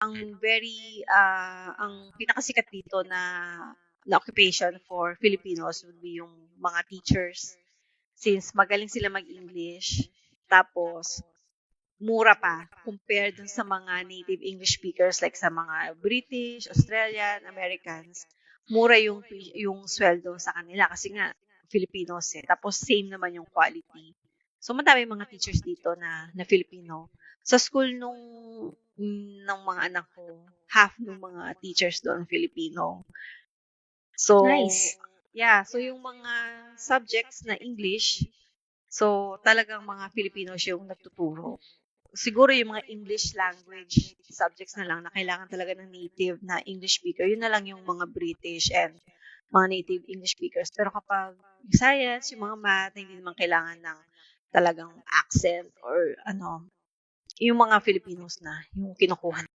ang pinakasikat dito na occupation for Filipinos would be yung mga teachers. Since magaling sila mag-English, tapos mura pa compared dun sa mga native English speakers like sa mga British, Australian, Americans. Mura yung sweldo sa kanila kasi nga Filipinos eh. Tapos same naman yung quality. So madami mga teachers dito na Filipino. Sa school ng mga anak ko, half ng mga teachers doon Filipino. So, Nice. yeah, so yung mga subjects na English, so talagang mga Filipinos yung nagtuturo. Siguro yung mga English language subjects na lang na kailangan talaga ng native na English speaker, yun na lang yung mga British and mga native English speakers. Pero kapag science, yung mga math, hindi naman kailangan ng talagang accent or yung mga Filipinos na yung kinukuha